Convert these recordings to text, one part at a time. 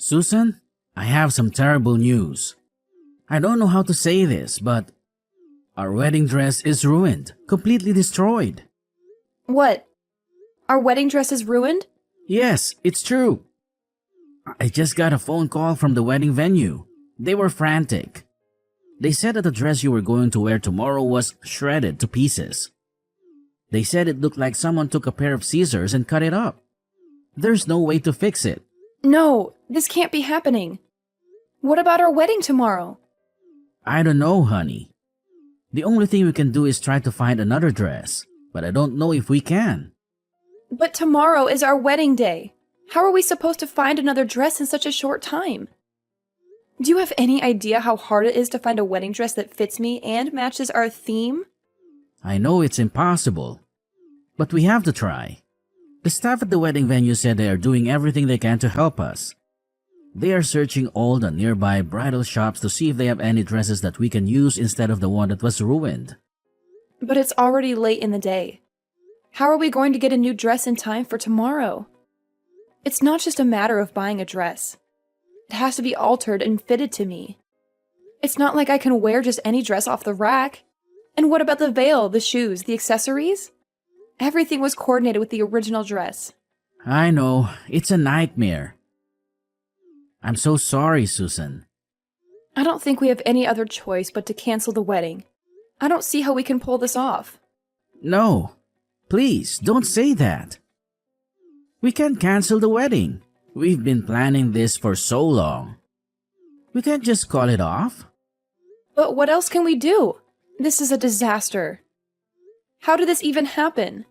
Susan, I have some terrible news. I don't know how to say this, but our wedding dress is ruined, completely destroyed. What? Our wedding dress is ruined? Yes, it's true. I just got a phone call from the wedding venue. They were frantic. They said that the dress you were going to wear tomorrow was shredded to pieces. They said it looked like someone took a pair of scissors and cut it up. There's no way to fix it. No, this can't be happening. What about our wedding tomorrow? I don't know, honey. The only thing we can do is try to find another dress, but I don't know if we can. But tomorrow is our wedding day. How are we supposed to find another dress in such a short time? Do you have any idea how hard it is to find a wedding dress that fits me and matches our theme? I know it's impossible, but we have to try. The staff at the wedding venue said they are doing everything they can to help us. They are searching all the nearby bridal shops to see if they have any dresses that we can use instead of the one that was ruined. But it's already late in the day. How are we going to get a new dress in time for tomorrow? It's not just a matter of buying a dress. It has to be altered and fitted to me. It's not like I can wear just any dress off the rack. And what about the veil, the shoes, the accessories? Everything was coordinated with the original dress. I know, it's a nightmare. I'm so sorry, Susan. I don't think we have any other choice but to cancel the wedding. I don't see how we can pull this off. No, please don't say that. We can't cancel the wedding. We've been planning this for so long. We can't just call it off. But what else can we do? This is a disaster. How did this even happen?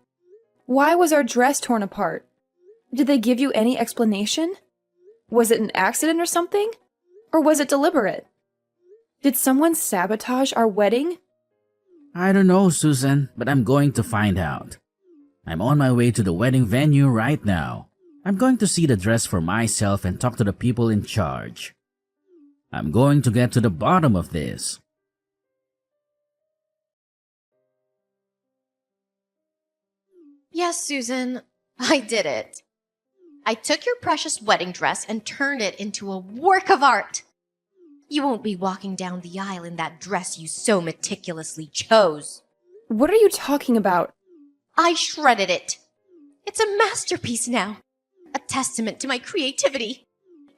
Why was our dress torn apart? Did they give you any explanation? Was it an accident or something? Or was it deliberate? Did someone sabotage our wedding? I don't know, Susan, but I'm going to find out. I'm on my way to the wedding venue right now. I'm going to see the dress for myself and talk to the people in charge. I'm going to get to the bottom of this. Yes, Susan, I did it. I took your precious wedding dress and turned it into a work of art. You won't be walking down the aisle in that dress you so meticulously chose. What are you talking about? I shredded it. It's a masterpiece now, a testament to my creativity.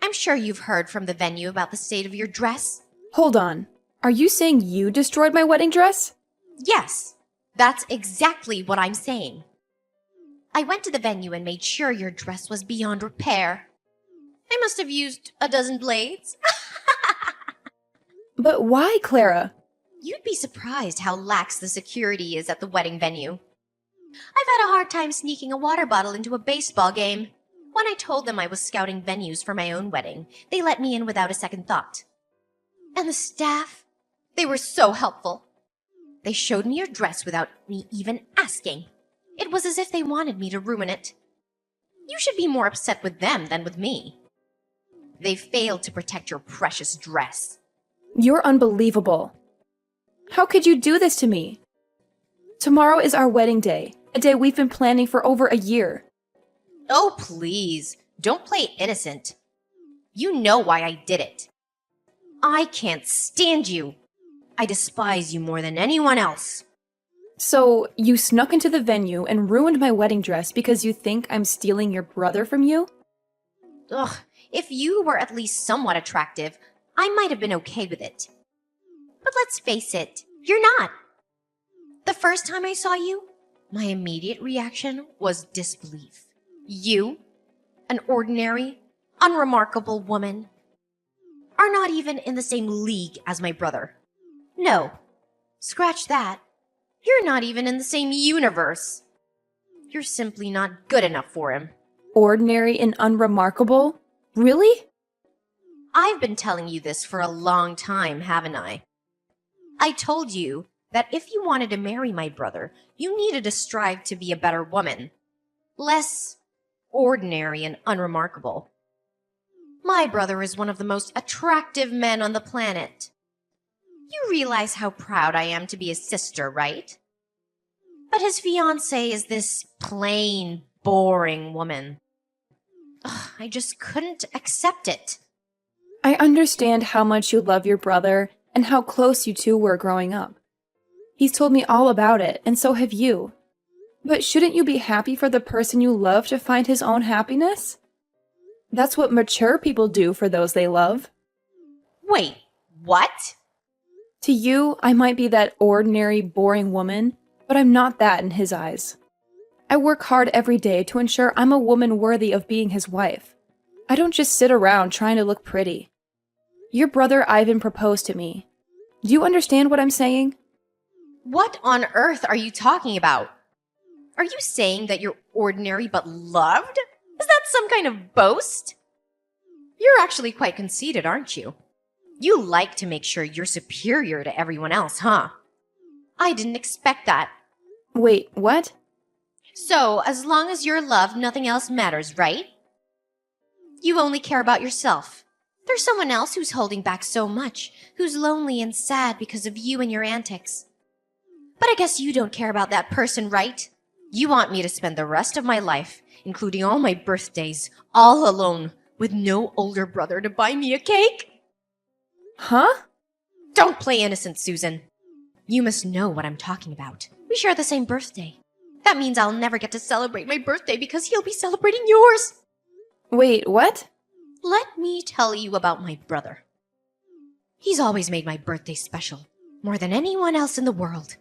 I'm sure you've heard from the venue about the state of your dress. Hold on. Are you saying you destroyed my wedding dress? Yes, that's exactly what I'm saying. I went to the venue and made sure your dress was beyond repair. I must have used a dozen blades. But why, Clara? You'd be surprised how lax the security is at the wedding venue. I've had a hard time sneaking a water bottle into a baseball game. When I told them I was scouting venues for my own wedding, they let me in without a second thought. And the staff, they were so helpful. They showed me your dress without me even asking. It was as if they wanted me to ruin it. You should be more upset with them than with me. They failed to protect your precious dress. You're unbelievable. How could you do this to me? Tomorrow is our wedding day, a day we've been planning for over a year. Oh, please, don't play innocent. You know why I did it. I can't stand you. I despise you more than anyone else. So, you snuck into the venue and ruined my wedding dress because you think I'm stealing your brother from you? Ugh, if you were at least somewhat attractive, I might have been okay with it. But let's face it, you're not. The first time I saw you, my immediate reaction was disbelief. You, an ordinary, unremarkable woman, are not even in the same league as my brother. No, scratch that. You're not even in the same universe. You're simply not good enough for him. Ordinary and unremarkable? Really? I've been telling you this for a long time, haven't I? I told you that if you wanted to marry my brother, you needed to strive to be a better woman. Less ordinary and unremarkable. My brother is one of the most attractive men on the planet. You realize how proud I am to be his sister, right? But his fiancée is this plain, boring woman. Ugh, I just couldn't accept it. I understand how much you love your brother and how close you two were growing up. He's told me all about it, and so have you. But shouldn't you be happy for the person you love to find his own happiness? That's what mature people do for those they love. Wait, what? To you, I might be that ordinary, boring woman, but I'm not that in his eyes. I work hard every day to ensure I'm a woman worthy of being his wife. I don't just sit around trying to look pretty. Your brother Ivan proposed to me. Do you understand what I'm saying? What on earth are you talking about? Are you saying that you're ordinary but loved? Is that some kind of boast? You're actually quite conceited, aren't you? You like to make sure you're superior to everyone else, huh? I didn't expect that. Wait, what? So, as long as you're loved, nothing else matters, right? You only care about yourself. There's someone else who's holding back so much, who's lonely and sad because of you and your antics. But I guess you don't care about that person, right? You want me to spend the rest of my life, including all my birthdays, all alone, with no older brother to buy me a cake? Huh? Don't play innocent, Susan. You must know what I'm talking about. We share the same birthday. That means I'll never get to celebrate my birthday because he'll be celebrating yours. Wait, what? Let me tell you about my brother. He's always made my birthday special, more than anyone else in the world.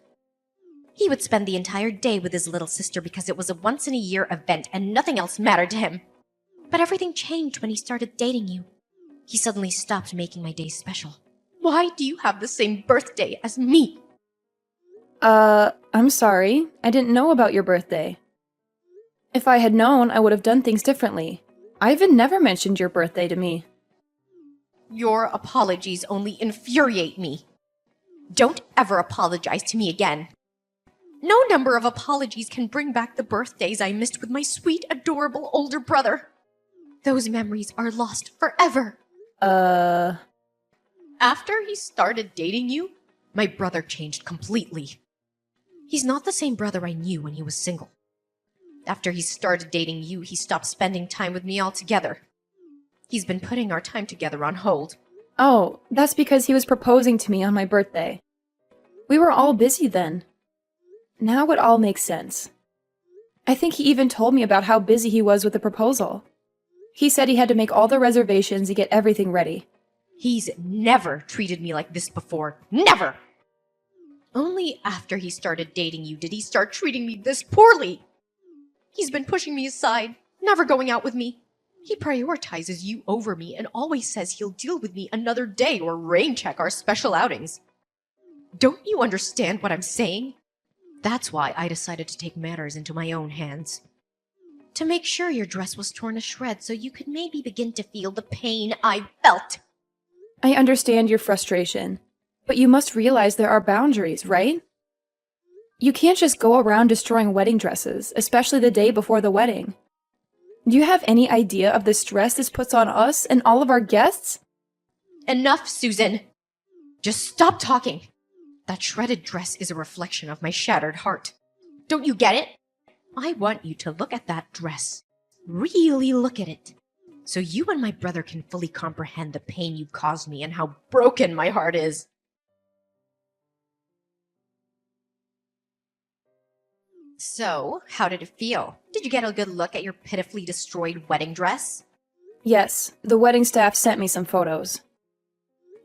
He would spend the entire day with his little sister because it was a once-in-a-year event and nothing else mattered to him. But everything changed when he started dating you. He suddenly stopped making my days special. Why do you have the same birthday as me? I'm sorry. I didn't know about your birthday. If I had known, I would have done things differently. Ivan never mentioned your birthday to me. Your apologies only infuriate me. Don't ever apologize to me again. No number of apologies can bring back the birthdays I missed with my sweet, adorable older brother. Those memories are lost forever. After he started dating you, my brother changed completely. He's not the same brother I knew when he was single. After he started dating you, he stopped spending time with me altogether. He's been putting our time together on hold. Oh, that's because he was proposing to me on my birthday. We were all busy then. Now it all makes sense. I think he even told me about how busy he was with the proposal. He said he had to make all the reservations and get everything ready. He's never treated me like this before. Never! Only after he started dating you did he start treating me this poorly. He's been pushing me aside, never going out with me. He prioritizes you over me and always says he'll deal with me another day or rain check our special outings. Don't you understand what I'm saying? That's why I decided to take matters into my own hands. To make sure your dress was torn to shreds so you could maybe begin to feel the pain I felt. I understand your frustration, but you must realize there are boundaries, right? You can't just go around destroying wedding dresses, especially the day before the wedding. Do you have any idea of the stress this puts on us and all of our guests? Enough, Susan. Just stop talking. That shredded dress is a reflection of my shattered heart. Don't you get it? I want you to look at that dress. Really look at it. So you and my brother can fully comprehend the pain you caused me and how broken my heart is. So, how did it feel? Did you get a good look at your pitifully destroyed wedding dress? Yes, the wedding staff sent me some photos.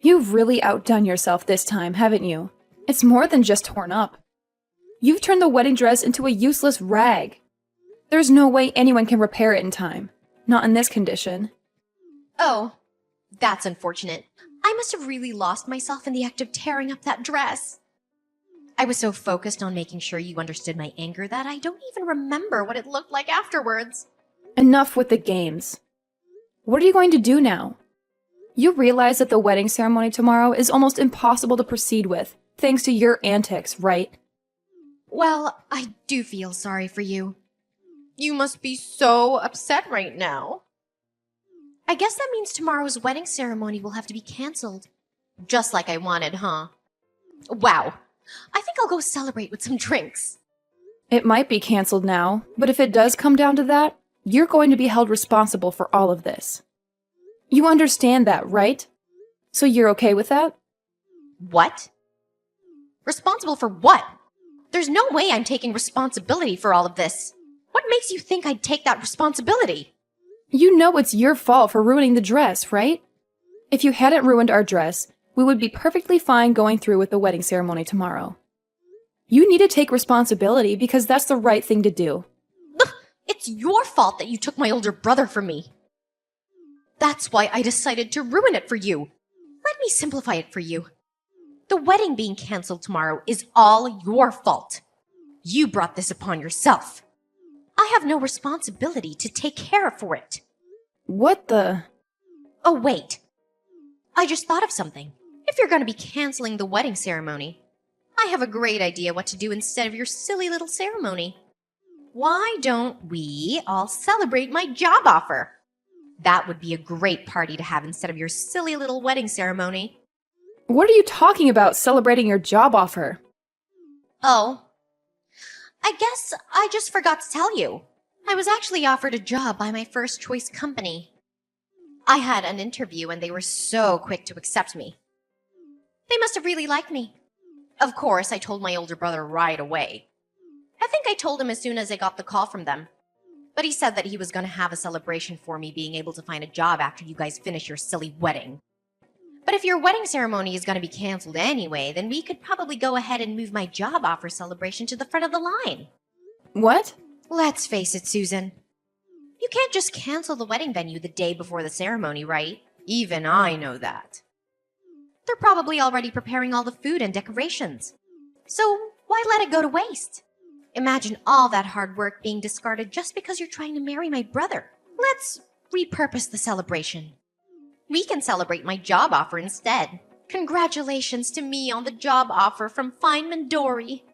You've really outdone yourself this time, haven't you? It's more than just torn up. You've turned the wedding dress into a useless rag. There's no way anyone can repair it in time. Not in this condition. Oh, that's unfortunate. I must have really lost myself in the act of tearing up that dress. I was so focused on making sure you understood my anger that I don't even remember what it looked like afterwards. Enough with the games. What are you going to do now? You realize that the wedding ceremony tomorrow is almost impossible to proceed with, thanks to your antics, right? Well, I do feel sorry for you. You must be so upset right now. I guess that means tomorrow's wedding ceremony will have to be canceled. Just like I wanted, huh? Wow. I think I'll go celebrate with some drinks. It might be canceled now, but if it does come down to that, you're going to be held responsible for all of this. You understand that, right? So you're okay with that? What? Responsible for what? There's no way I'm taking responsibility for all of this. What makes you think I'd take that responsibility? You know it's your fault for ruining the dress, right? If you hadn't ruined our dress, we would be perfectly fine going through with the wedding ceremony tomorrow. You need to take responsibility because that's the right thing to do. Ugh, it's your fault that you took my older brother from me. That's why I decided to ruin it for you. Let me simplify it for you. The wedding being canceled tomorrow is all your fault. You brought this upon yourself. I have no responsibility to take care for it. What the? Oh, wait. I just thought of something. If you're going to be canceling the wedding ceremony, I have a great idea what to do instead of your silly little ceremony. Why don't we all celebrate my job offer? That would be a great party to have instead of your silly little wedding ceremony. What are you talking about, celebrating your job offer? Oh, I guess I just forgot to tell you. I was actually offered a job by my first choice company. I had an interview and they were so quick to accept me. They must have really liked me. Of course, I told my older brother right away. I think I told him as soon as I got the call from them. But he said that he was going to have a celebration for me being able to find a job after you guys finish your silly wedding. But if your wedding ceremony is going to be canceled anyway, then we could probably go ahead and move my job offer celebration to the front of the line. What? Let's face it, Susan. You can't just cancel the wedding venue the day before the ceremony, right? Even I know that. They're probably already preparing all the food and decorations. So why let it go to waste? Imagine all that hard work being discarded just because you're trying to marry my brother. Let's repurpose the celebration. We can celebrate my job offer instead. Congratulations to me on the job offer from Feynman Dory.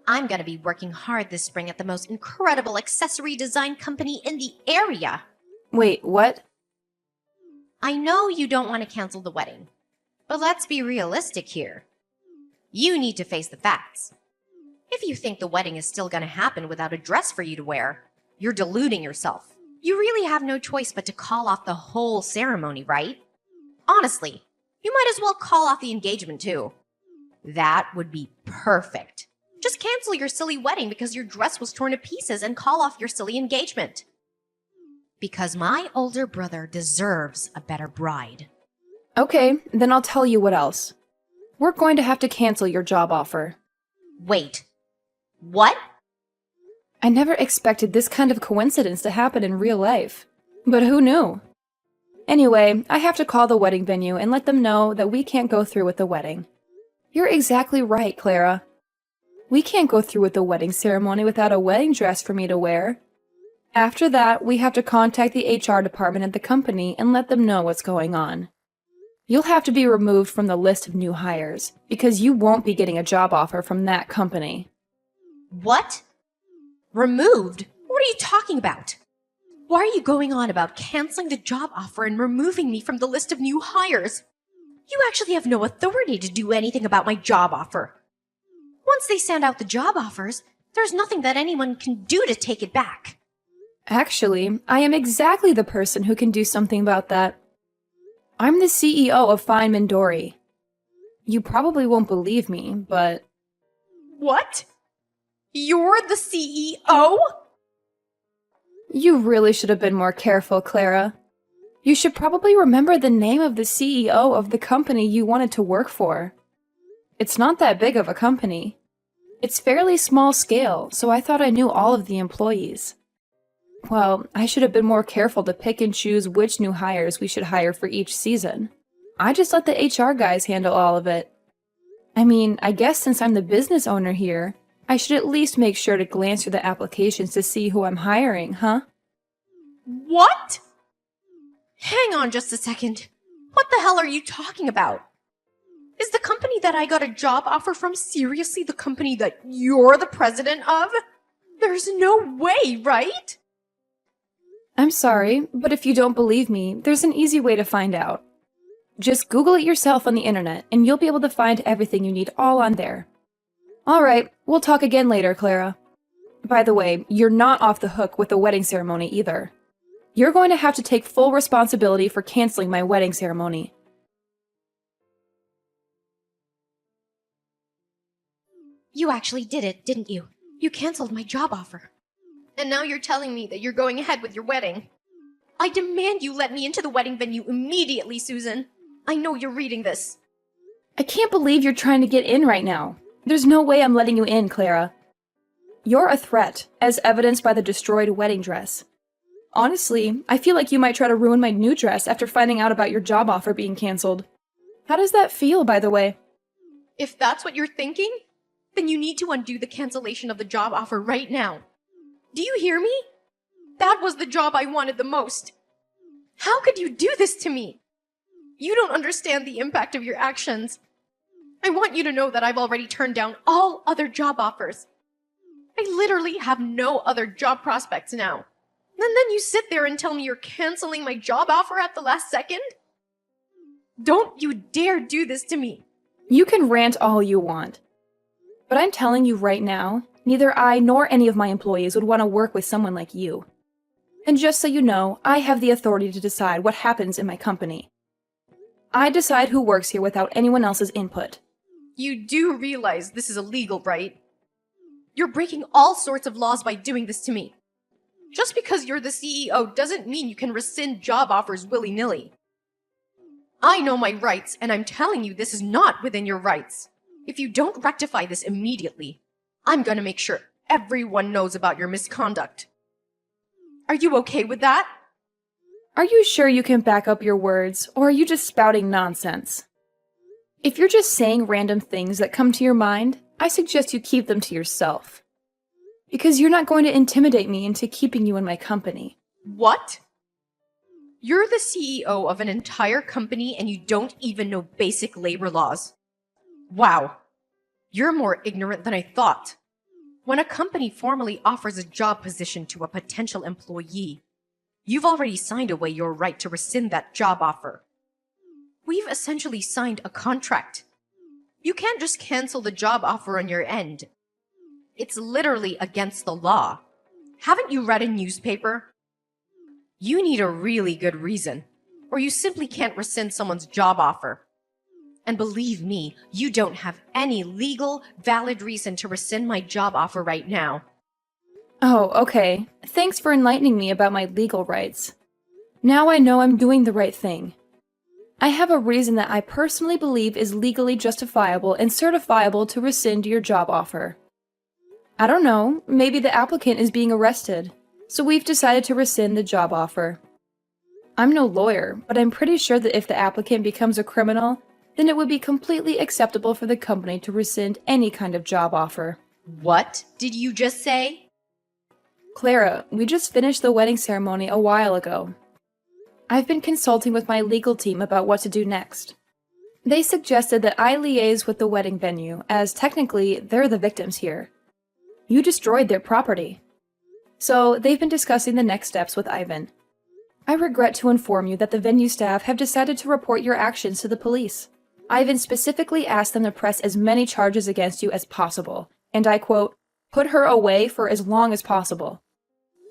I'm going to be working hard this spring at the most incredible accessory design company in the area. Wait, what? I know you don't want to cancel the wedding, but let's be realistic here. You need to face the facts. If you think the wedding is still going to happen without a dress for you to wear, you're deluding yourself. You really have no choice but to call off the whole ceremony, right? Honestly, you might as well call off the engagement too. That would be perfect. Just cancel your silly wedding because your dress was torn to pieces and call off your silly engagement. Because my older brother deserves a better bride. Okay, then I'll tell you what else. We're going to have to cancel your job offer. Wait. What? I never expected this kind of coincidence to happen in real life. But who knew? Anyway, I have to call the wedding venue and let them know that we can't go through with the wedding. You're exactly right, Clara. We can't go through with the wedding ceremony without a wedding dress for me to wear. After that, we have to contact the HR department at the company and let them know what's going on. You'll have to be removed from the list of new hires, because you won't be getting a job offer from that company. What? Removed? What are you talking about? Why are you going on about canceling the job offer and removing me from the list of new hires? You actually have no authority to do anything about my job offer. Once they send out the job offers, there's nothing that anyone can do to take it back. Actually, I am exactly the person who can do something about that. I'm the CEO of Feynman Dory. You probably won't believe me, but... What? You're the CEO? You really should have been more careful, Clara. You should probably remember the name of the CEO of the company you wanted to work for. It's not that big of a company. It's fairly small scale, so I thought I knew all of the employees. Well, I should have been more careful to pick and choose which new hires we should hire for each season. I just let the HR guys handle all of it. I mean, I guess since I'm the business owner here, I should at least make sure to glance through the applications to see who I'm hiring, huh? What? Hang on just a second. What the hell are you talking about? Is the company that I got a job offer from seriously the company that you're the president of? There's no way, right? I'm sorry, but if you don't believe me, there's an easy way to find out. Just Google it yourself on the internet, and you'll be able to find everything you need all on there. Alright, we'll talk again later, Clara. By the way, you're not off the hook with the wedding ceremony either. You're going to have to take full responsibility for canceling my wedding ceremony. You actually did it, didn't you? You canceled my job offer. And now you're telling me that you're going ahead with your wedding. I demand you let me into the wedding venue immediately, Susan. I know you're reading this. I can't believe you're trying to get in right now. There's no way I'm letting you in, Clara. You're a threat, as evidenced by the destroyed wedding dress. Honestly, I feel like you might try to ruin my new dress after finding out about your job offer being canceled. How does that feel, by the way? If that's what you're thinking, then you need to undo the cancellation of the job offer right now. Do you hear me? That was the job I wanted the most. How could you do this to me? You don't understand the impact of your actions. I want you to know that I've already turned down all other job offers. I literally have no other job prospects now. And then you sit there and tell me you're canceling my job offer at the last second? Don't you dare do this to me. You can rant all you want. But I'm telling you right now, neither I nor any of my employees would want to work with someone like you. And just so you know, I have the authority to decide what happens in my company. I decide who works here without anyone else's input. You do realize this is illegal, right? You're breaking all sorts of laws by doing this to me. Just because you're the CEO doesn't mean you can rescind job offers willy-nilly. I know my rights, and I'm telling you this is not within your rights. If you don't rectify this immediately, I'm gonna make sure everyone knows about your misconduct. Are you okay with that? Are you sure you can back up your words, or are you just spouting nonsense? If you're just saying random things that come to your mind, I suggest you keep them to yourself. Because you're not going to intimidate me into keeping you in my company. What? You're the CEO of an entire company and you don't even know basic labor laws. Wow. You're more ignorant than I thought. When a company formally offers a job position to a potential employee, you've already signed away your right to rescind that job offer. We've essentially signed a contract. You can't just cancel the job offer on your end. It's literally against the law. Haven't you read a newspaper? You need a really good reason, or you simply can't rescind someone's job offer. And believe me, you don't have any legal, valid reason to rescind my job offer right now. Oh, okay. Thanks for enlightening me about my legal rights. Now I know I'm doing the right thing. I have a reason that I personally believe is legally justifiable and certifiable to rescind your job offer. I don't know, maybe the applicant is being arrested, so we've decided to rescind the job offer. I'm no lawyer, but I'm pretty sure that if the applicant becomes a criminal, then it would be completely acceptable for the company to rescind any kind of job offer. What did you just say? Clara, we just finished the wedding ceremony a while ago. I've been consulting with my legal team about what to do next. They suggested that I liaise with the wedding venue, as technically they're the victims here. You destroyed their property. So they've been discussing the next steps with Ivan. I regret to inform you that the venue staff have decided to report your actions to the police. Ivan specifically asked them to press as many charges against you as possible, and I quote, "put her away for as long as possible."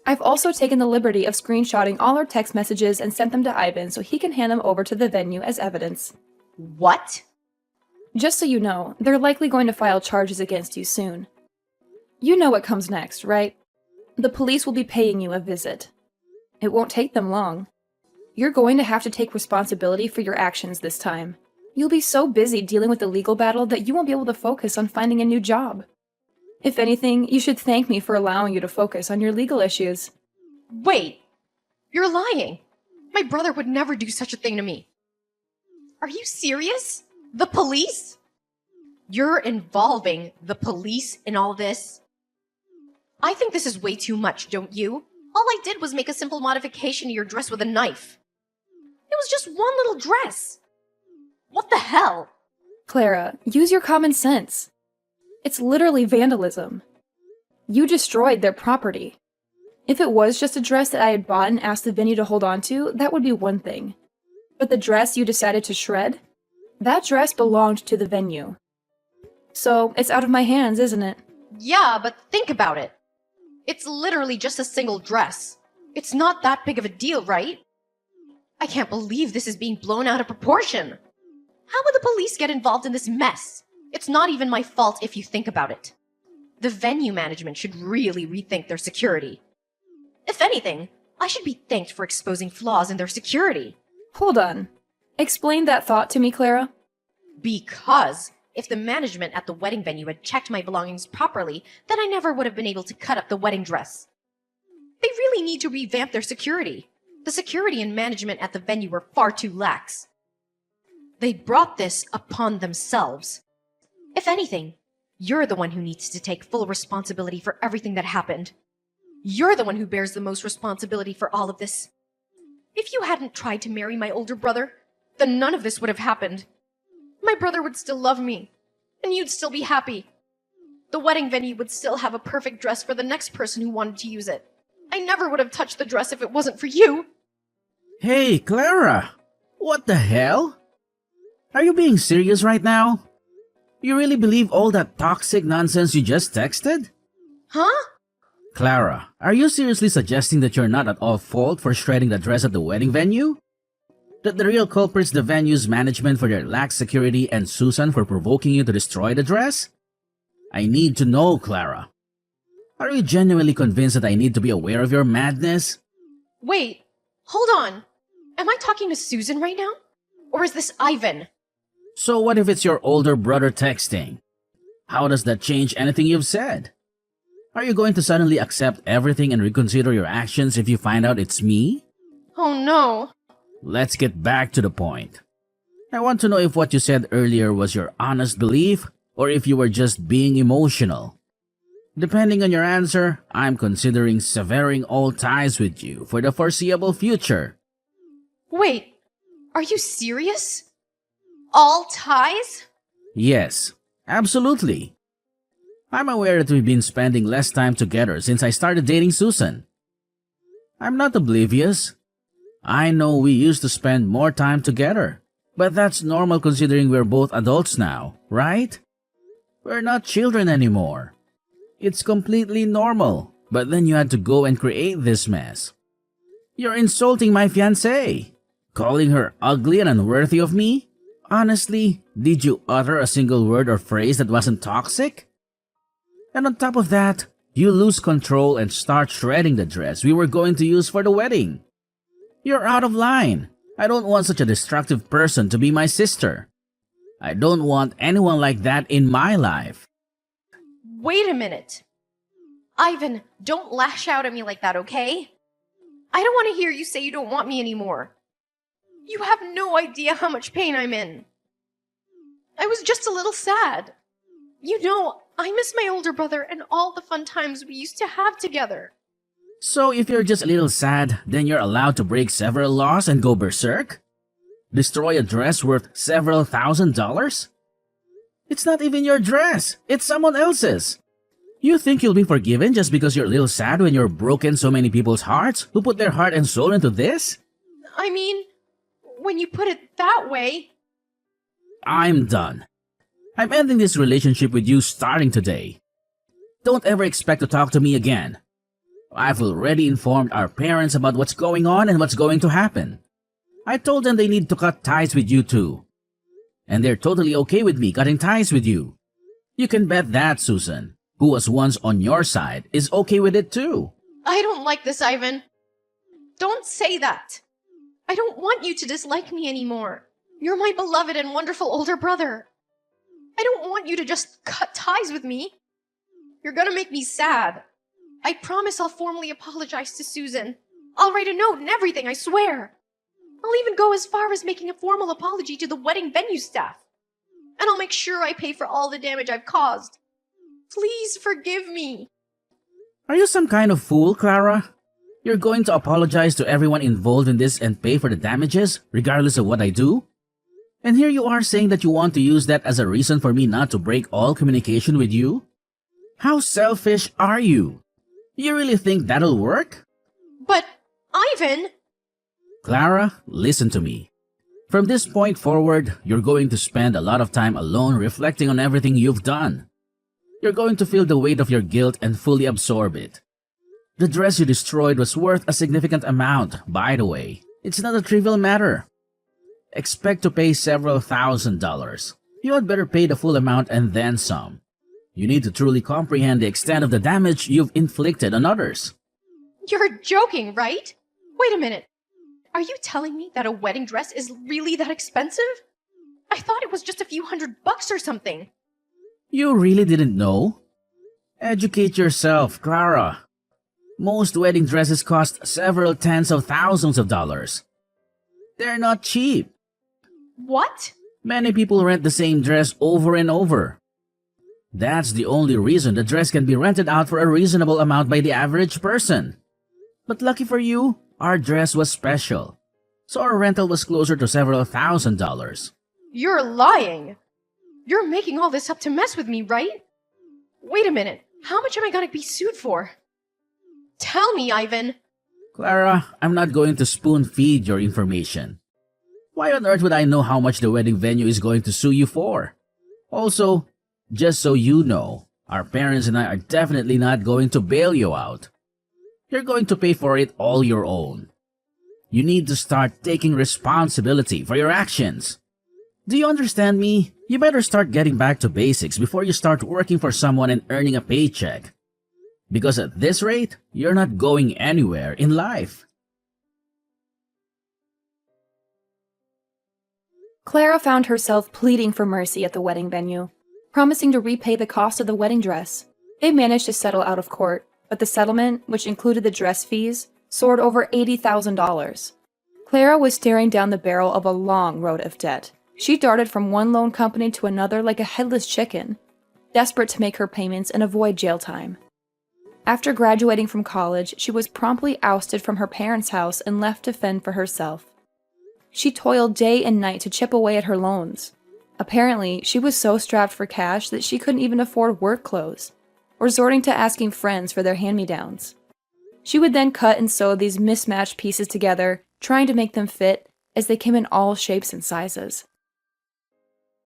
I've also taken the liberty of screenshotting all our text messages and sent them to Ivan so he can hand them over to the venue as evidence. What? Just so you know, they're likely going to file charges against you soon. You know what comes next, right? The police will be paying you a visit. It won't take them long. You're going to have to take responsibility for your actions this time. You'll be so busy dealing with the legal battle that you won't be able to focus on finding a new job. If anything, you should thank me for allowing you to focus on your legal issues. Wait, you're lying. My brother would never do such a thing to me. Are you serious? The police? You're involving the police in all this? I think this is way too much, don't you? All I did was make a simple modification to your dress with a knife. It was just one little dress. What the hell? Clara, use your common sense. It's literally vandalism. You destroyed their property. If it was just a dress that I had bought and asked the venue to hold on to, that would be one thing. But the dress you decided to shred? That dress belonged to the venue. So, it's out of my hands, isn't it? Yeah, but think about it. It's literally just a single dress. It's not that big of a deal, right? I can't believe this is being blown out of proportion. How would the police get involved in this mess? It's not even my fault if you think about it. The venue management should really rethink their security. If anything, I should be thanked for exposing flaws in their security. Hold on. Explain that thought to me, Clara. Because if the management at the wedding venue had checked my belongings properly, then I never would have been able to cut up the wedding dress. They really need to revamp their security. The security and management at the venue were far too lax. They brought this upon themselves. If anything, you're the one who needs to take full responsibility for everything that happened. You're the one who bears the most responsibility for all of this. If you hadn't tried to marry my older brother, then none of this would have happened. My brother would still love me, and you'd still be happy. The wedding venue would still have a perfect dress for the next person who wanted to use it. I never would have touched the dress if it wasn't for you. Hey, Clara! What the hell? Are you being serious right now? You really believe all that toxic nonsense you just texted? Huh? Clara, are you seriously suggesting that you're not at all fault for shredding the dress at the wedding venue? That the real culprit's the venue's management for their lax security and Susan for provoking you to destroy the dress? I need to know, Clara. Are you genuinely convinced that I need to be aware of your madness? Wait, hold on. Am I talking to Susan right now? Or is this Ivan? So what if it's your older brother texting? How does that change anything you've said? Are you going to suddenly accept everything and reconsider your actions if you find out it's me? Oh no. Let's get back to the point. I want to know if what you said earlier was your honest belief or if you were just being emotional. Depending on your answer, I'm considering severing all ties with you for the foreseeable future. Wait, are you serious? All ties? Yes, absolutely. I'm aware that we've been spending less time together since I started dating Susan. I'm not oblivious. I know we used to spend more time together, but that's normal considering we're both adults now, right? We're not children anymore. It's completely normal, but then you had to go and create this mess. You're insulting my fiancée, calling her ugly and unworthy of me? Honestly, did you utter a single word or phrase that wasn't toxic? And on top of that, you lose control and start shredding the dress we were going to use for the wedding. You're out of line. I don't want such a destructive person to be my sister. I don't want anyone like that in my life. Wait a minute. Ivan, don't lash out at me like that, okay? I don't want to hear you say you don't want me anymore. You have no idea how much pain I'm in. I was just a little sad. You know, I miss my older brother and all the fun times we used to have together. So if you're just a little sad, then you're allowed to break several laws and go berserk? Destroy a dress worth several $1,000s? It's not even your dress, it's someone else's. You think you'll be forgiven just because you're a little sad when you're broken so many people's hearts who put their heart and soul into this? I mean, when you put it that way... I'm done. I'm ending this relationship with you starting today. Don't ever expect to talk to me again. I've already informed our parents about what's going on and what's going to happen. I told them they need to cut ties with you too. And they're totally okay with me cutting ties with you. You can bet that Susan, who was once on your side, is okay with it too. I don't like this, Ivan. Don't say that. I don't want you to dislike me anymore. You're my beloved and wonderful older brother. I don't want you to just cut ties with me. You're gonna make me sad. I promise I'll formally apologize to Susan. I'll write a note and everything, I swear. I'll even go as far as making a formal apology to the wedding venue staff. And I'll make sure I pay for all the damage I've caused. Please forgive me. Are you some kind of fool, Clara? You're going to apologize to everyone involved in this and pay for the damages, regardless of what I do? And here you are saying that you want to use that as a reason for me not to break all communication with you? How selfish are you? You really think that'll work? But, Ivan... Clara, listen to me. From this point forward, you're going to spend a lot of time alone reflecting on everything you've done. You're going to feel the weight of your guilt and fully absorb it. The dress you destroyed was worth a significant amount, by the way. It's not a trivial matter. Expect to pay several $1,000s. You had better pay the full amount and then some. You need to truly comprehend the extent of the damage you've inflicted on others. You're joking, right? Wait a minute. Are you telling me that a wedding dress is really that expensive? I thought it was just a few $100 or something. You really didn't know? Educate yourself, Clara. Most wedding dresses cost several tens of thousands of dollars. They're not cheap. What? Many people rent the same dress over and over. That's the only reason the dress can be rented out for a reasonable amount by the average person. But lucky for you, our dress was special, so our rental was closer to several $1,000s. You're lying. You're making all this up to mess with me, right? Wait a minute. How much am I gonna be sued for? Tell me, Ivan. Clara, I'm not going to spoon-feed your information. Why on earth would I know how much the wedding venue is going to sue you for? Also, just so you know, our parents and I are definitely not going to bail you out. You're going to pay for it all your own. You need to start taking responsibility for your actions. Do you understand me? You better start getting back to basics before you start working for someone and earning a paycheck. Because at this rate, you're not going anywhere in life. Clara found herself pleading for mercy at the wedding venue, promising to repay the cost of the wedding dress. They managed to settle out of court, but the settlement, which included the dress fees, soared over $80,000. Clara was staring down the barrel of a long road of debt. She darted from one loan company to another like a headless chicken, desperate to make her payments and avoid jail time. After graduating from college, she was promptly ousted from her parents' house and left to fend for herself. She toiled day and night to chip away at her loans. Apparently, she was so strapped for cash that she couldn't even afford work clothes, resorting to asking friends for their hand-me-downs. She would then cut and sew these mismatched pieces together, trying to make them fit, as they came in all shapes and sizes.